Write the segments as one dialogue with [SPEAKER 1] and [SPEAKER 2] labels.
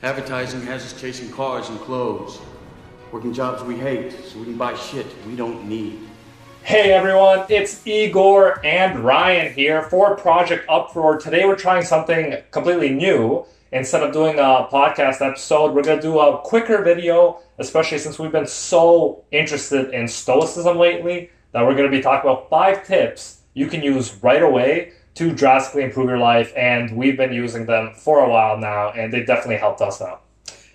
[SPEAKER 1] Advertising has us chasing cars and clothes, working jobs we hate so we can buy shit we don't need.
[SPEAKER 2] Hey everyone, it's Igor and Ryan here for Project Uproar. Today we're trying something completely new. Instead of doing a podcast episode, we're going to do a quicker video, especially since we've been so interested in Stoicism lately, that we're going to be talking about 5 tips you can use right away to drastically improve your life, and we've been using them for a while now, and they definitely helped us out.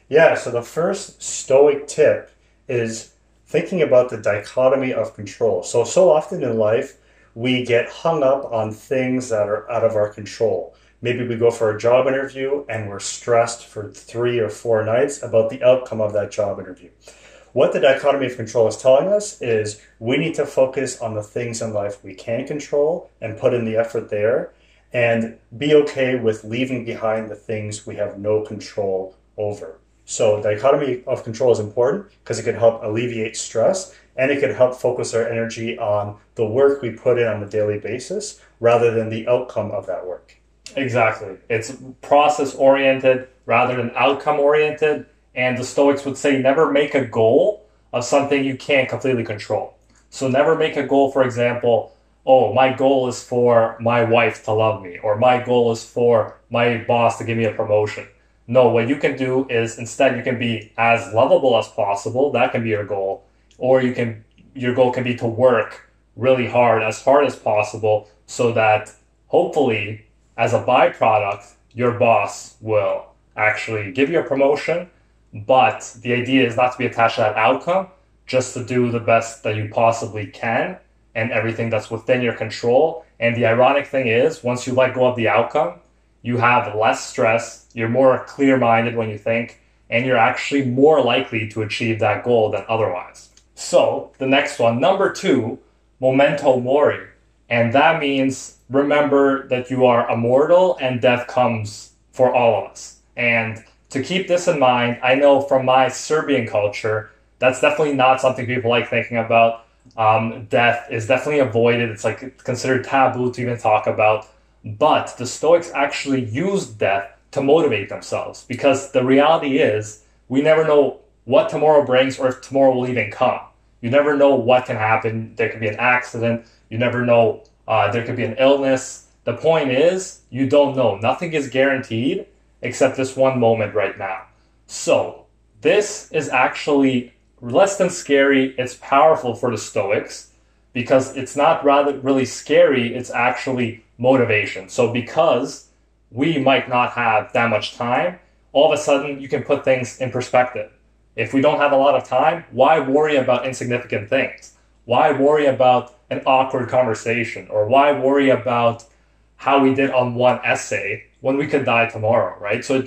[SPEAKER 3] Yeah, so the first Stoic tip is thinking about the dichotomy of control. So often in life, we get hung up on things that are out of our control. Maybe we go for a job interview and we're stressed for 3 or 4 nights about the outcome of that job interview. What the dichotomy of control is telling us is we need to focus on the things in life we can control and put in the effort there, and be okay with leaving behind the things we have no control over. So dichotomy of control is important because it can help alleviate stress, and it can help focus our energy on the work we put in on a daily basis rather than the outcome of that work.
[SPEAKER 2] Exactly. It's process-oriented rather than outcome-oriented. And the Stoics would say never make a goal of something you can't completely control. So never make a goal, for example, oh, my goal is for my wife to love me, or my goal is for my boss to give me a promotion. No, what you can do is instead you can be as lovable as possible. That can be your goal. Or your goal can be to work really hard as possible, so that hopefully as a byproduct, your boss will actually give you a promotion. But the idea is not to be attached to that outcome, just to do the best that you possibly can and everything that's within your control. And the ironic thing is, once you let go of the outcome, you have less stress, you're more clear-minded when you think, and you're actually more likely to achieve that goal than otherwise. So the next one, number 2, memento mori. And that means remember that you are immortal and death comes for all of us. And to keep this in mind, I know from my Serbian culture, that's definitely not something people like thinking about. Death is definitely avoided. It's like considered taboo to even talk about. But the Stoics actually use death to motivate themselves, because the reality is we never know what tomorrow brings or if tomorrow will even come. You never know what can happen. There could be an accident. You never know. There could be an illness. The point is you don't know. Nothing is guaranteed except this one moment right now. So this is actually less than scary. It's powerful for the Stoics because it's not really scary. It's actually motivation. So because we might not have that much time, all of a sudden you can put things in perspective. If we don't have a lot of time, why worry about insignificant things? Why worry about an awkward conversation? Or why worry about how we did on one essay when we could die tomorrow, right? So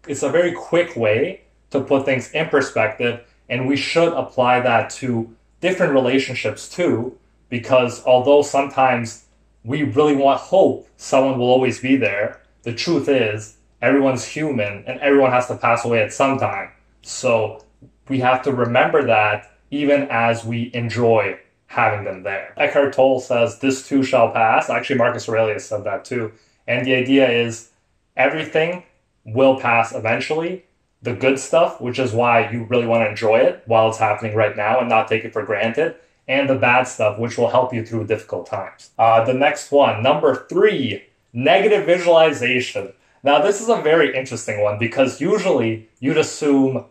[SPEAKER 2] it's a very quick way to put things in perspective, and we should apply that to different relationships too, because although sometimes we really want hope someone will always be there, the truth is everyone's human and everyone has to pass away at some time. So we have to remember that even as we enjoy having them there. Eckhart Tolle says, this too shall pass. Actually, Marcus Aurelius said that too. And the idea is everything will pass eventually. The good stuff, which is why you really want to enjoy it while it's happening right now and not take it for granted. And the bad stuff, which will help you through difficult times. The next one, number 3, negative visualization. Now, this is a very interesting one because usually you'd assume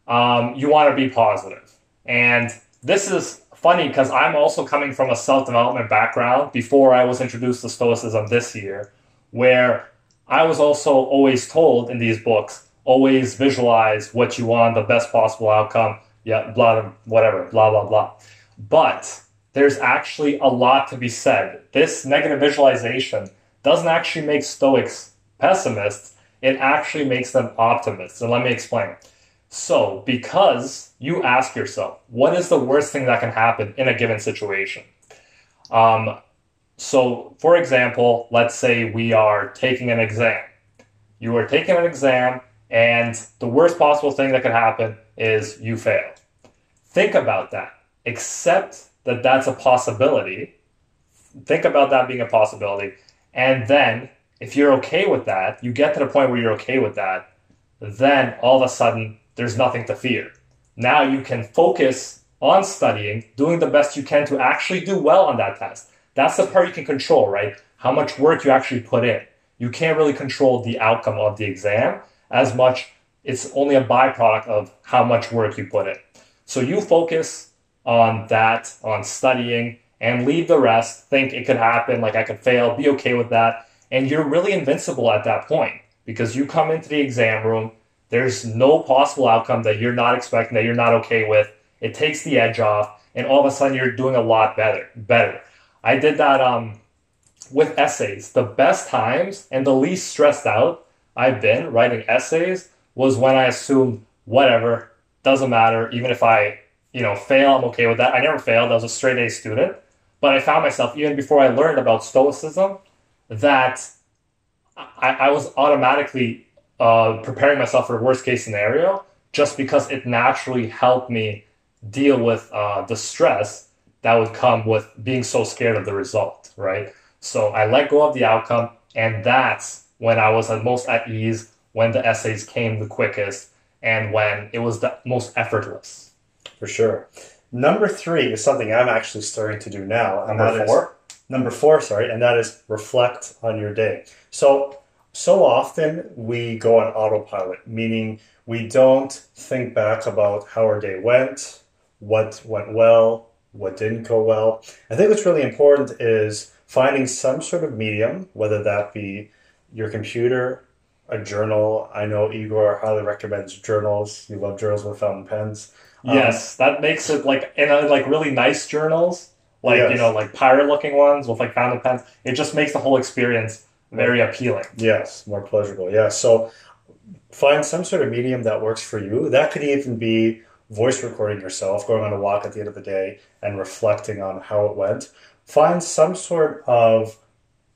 [SPEAKER 2] you want to be positive. And this is funny because I'm also coming from a self-development background before I was introduced to Stoicism this year, where I was also always told in these books, always visualize what you want, the best possible outcome, yeah, blah, whatever, blah, blah, blah. But there's actually a lot to be said. This negative visualization doesn't actually make Stoics pessimists. It actually makes them optimists. And let me explain. So, because you ask yourself, what is the worst thing that can happen in a given situation? So, for example, let's say we are taking an exam. You are taking an exam, and the worst possible thing that can happen is you fail. Think about that. Accept that that's a possibility. Think about that being a possibility. And then, if you're okay with that, you get to the point where you're okay with that, then all of a sudden there's nothing to fear. Now you can focus on studying, doing the best you can to actually do well on that test. That's the part you can control, right? How much work you actually put in. You can't really control the outcome of the exam as much. It's only a byproduct of how much work you put in. So you focus on that, on studying, and leave the rest. Think it could happen, like I could fail, be okay with that. And you're really invincible at that point because you come into the exam room, there's no possible outcome that you're not expecting, that you're not okay with. It takes the edge off, and all of a sudden you're doing a lot better. I did that with essays. The best times and the least stressed out I've been writing essays was when I assumed whatever, doesn't matter, even if I, fail, I'm okay with that. I never failed. I was a straight A student. But I found myself, even before I learned about Stoicism, that I was automatically preparing myself for a worst case scenario just because it naturally helped me deal with the stress that would come with being so scared of the result, right? So I let go of the outcome, and that's when I was the most at ease, when the essays came the quickest, and when it was the most effortless.
[SPEAKER 3] For sure. Number 3 is something I'm actually starting to do now. Number four, and that is reflect on your day. So often we go on autopilot, meaning we don't think back about how our day went, what went well, what didn't go well. I think what's really important is finding some sort of medium, whether that be your computer, a journal. I know Igor highly recommends journals. You love journals with fountain pens.
[SPEAKER 2] Yes, that makes it like really nice journals,
[SPEAKER 3] Yes.
[SPEAKER 2] like pirate-looking ones with like fountain pens. It just makes the whole experience very appealing.
[SPEAKER 3] Yes, more pleasurable. Yeah. So find some sort of medium that works for you. That could even be voice recording yourself, going on a walk at the end of the day and reflecting on how it went. Find some sort of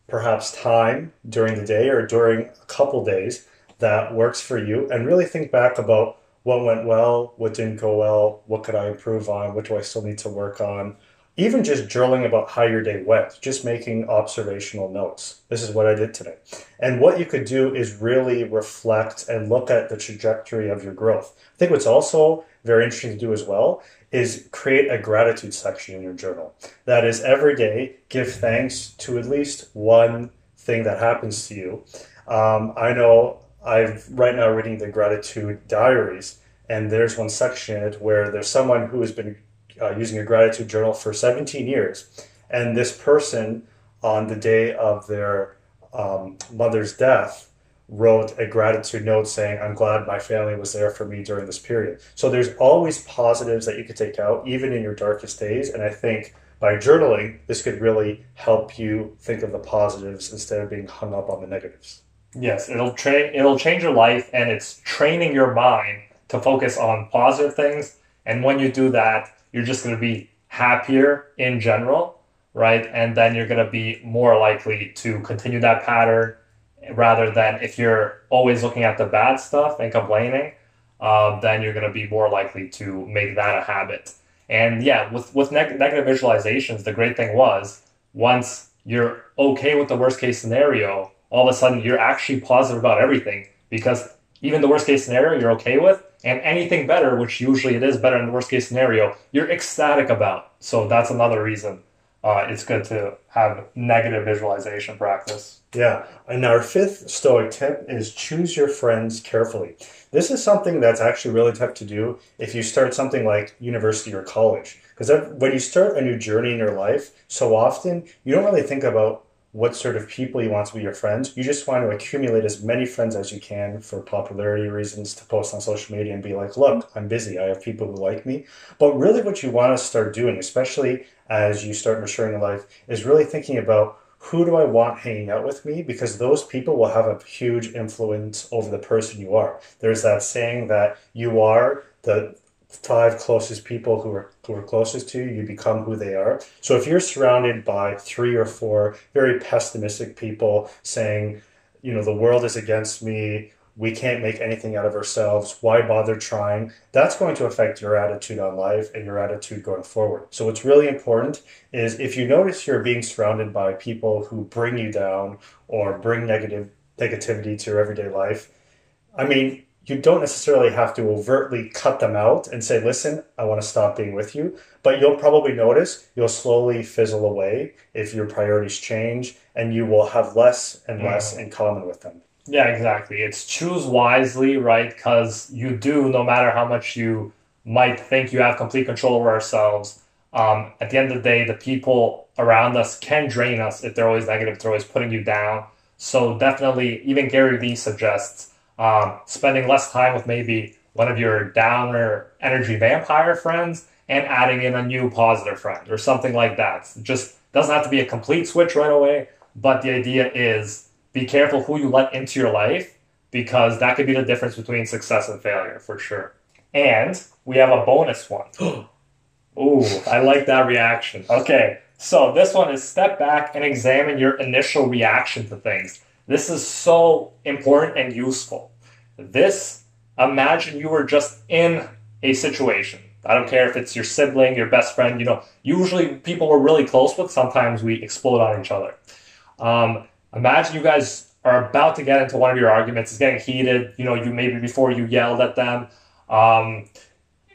[SPEAKER 3] perhaps time during the day or during a couple days that works for you, and really think back about what went well, what didn't go well, what could I improve on, what do I still need to work on. Even just journaling about how your day went, just making observational notes. This is what I did today. And what you could do is really reflect and look at the trajectory of your growth. I think what's also very interesting to do as well is create a gratitude section in your journal. That is, every day, give thanks to at least one thing that happens to you. I know I'm right now reading the gratitude diaries, and there's one section in it where there's someone who has been using a gratitude journal for 17 years. And this person, on the day of their mother's death, wrote a gratitude note saying, I'm glad my family was there for me during this period. So there's always positives that you could take out, even in your darkest days. And I think by journaling, this could really help you think of the positives instead of being hung up on the negatives.
[SPEAKER 2] Yes, it'll change your life, and it's training your mind to focus on positive things. And when you do that, you're just going to be happier in general, right? And then you're going to be more likely to continue that pattern rather than if you're always looking at the bad stuff and complaining, then you're going to be more likely to make that a habit. And yeah, with negative visualizations, the great thing was once you're okay with the worst case scenario, all of a sudden you're actually positive about everything, because even the worst case scenario you're okay with, and anything better, which usually it is better than the worst case scenario, you're ecstatic about. So that's another reason it's good to have negative visualization practice.
[SPEAKER 3] Yeah. And our 5th Stoic tip is choose your friends carefully. This is something that's actually really tough to do if you start something like university or college. Because when you start a new journey in your life, so often you don't really think about what sort of people you want to be your friends. You just want to accumulate as many friends as you can for popularity reasons, to post on social media and be like, look, I'm busy, I have people who like me. But really what you want to start doing, especially as you start maturing in life, is really thinking about, who do I want hanging out with me? Because those people will have a huge influence over the person you are. There's that saying that you are the 5 closest people who are closest to you, you become who they are. So if you're surrounded by 3 or 4 very pessimistic people saying, the world is against me, we can't make anything out of ourselves, why bother trying? That's going to affect your attitude on life and your attitude going forward. So what's really important is, if you notice you're being surrounded by people who bring you down or bring negativity to your everyday life, you don't necessarily have to overtly cut them out and say, listen, I want to stop being with you. But you'll probably notice you'll slowly fizzle away if your priorities change, and you will have less and less in common with them.
[SPEAKER 2] Yeah, exactly. It's choose wisely, right? Because you do, no matter how much you might think you have complete control over ourselves, at the end of the day, the people around us can drain us if they're always negative, if they're always putting you down. So definitely, even Gary Vee suggests spending less time with maybe one of your downer energy vampire friends and adding in a new positive friend or something like that. It just doesn't have to be a complete switch right away, but the idea is be careful who you let into your life, because that could be the difference between success and failure for sure. And we have a bonus one. Ooh, I like that reaction. Okay, so this one is step back and examine your initial reaction to things. This is so important and useful. Imagine you were just in a situation. I don't care if it's your sibling, your best friend, usually people we're really close with, sometimes we explode on each other. Imagine you guys are about to get into one of your arguments. It's getting heated. You maybe before you yelled at them.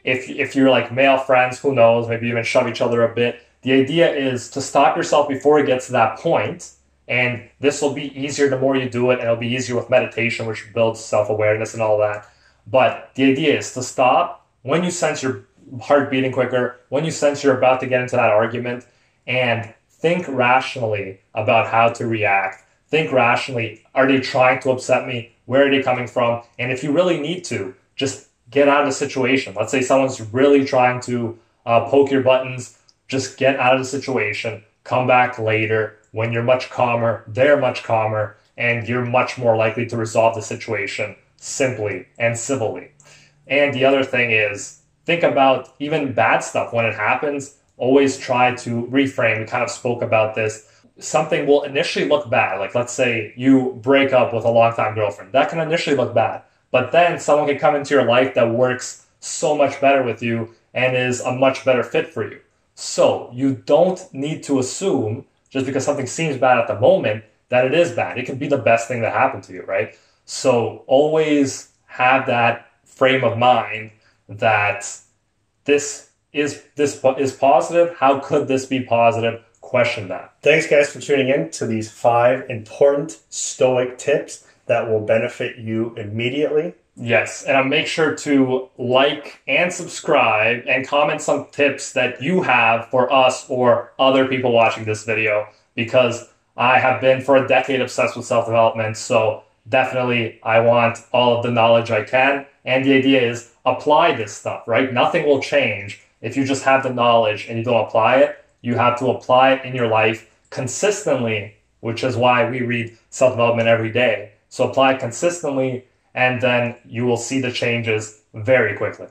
[SPEAKER 2] If you're like male friends, who knows? Maybe even shove each other a bit. The idea is to stop yourself before it gets to that point. And this will be easier the more you do it, and it'll be easier with meditation, which builds self-awareness and all that. But the idea is to stop when you sense your heart beating quicker, when you sense you're about to get into that argument, and think rationally about how to react. Think rationally. Are they trying to upset me? Where are they coming from? And if you really need to, just get out of the situation. Let's say someone's really trying to poke your buttons. Just get out of the situation. Come back later when you're much calmer, they're much calmer, and you're much more likely to resolve the situation simply and civilly. And the other thing is, think about even bad stuff when it happens. Always try to reframe. We kind of spoke about this. Something will initially look bad. Like, let's say you break up with a longtime girlfriend. That can initially look bad. But then someone can come into your life that works so much better with you and is a much better fit for you. So you don't need to assume, just because something seems bad at the moment, that it is bad. It can be the best thing that happened to you, right? So always have that frame of mind that this is positive. How could this be positive? Question that.
[SPEAKER 3] Thanks, guys, for tuning in to these 5 important Stoic tips that will benefit you immediately.
[SPEAKER 2] Yes, and make sure to like and subscribe and comment some tips that you have for us or other people watching this video, because I have been for a decade obsessed with self-development, so definitely I want all of the knowledge I can. And the idea is apply this stuff, right? Nothing will change if you just have the knowledge and you don't apply it. You have to apply it in your life consistently, which is why we read self-development every day. So apply it consistently, and then you will see the changes very quickly.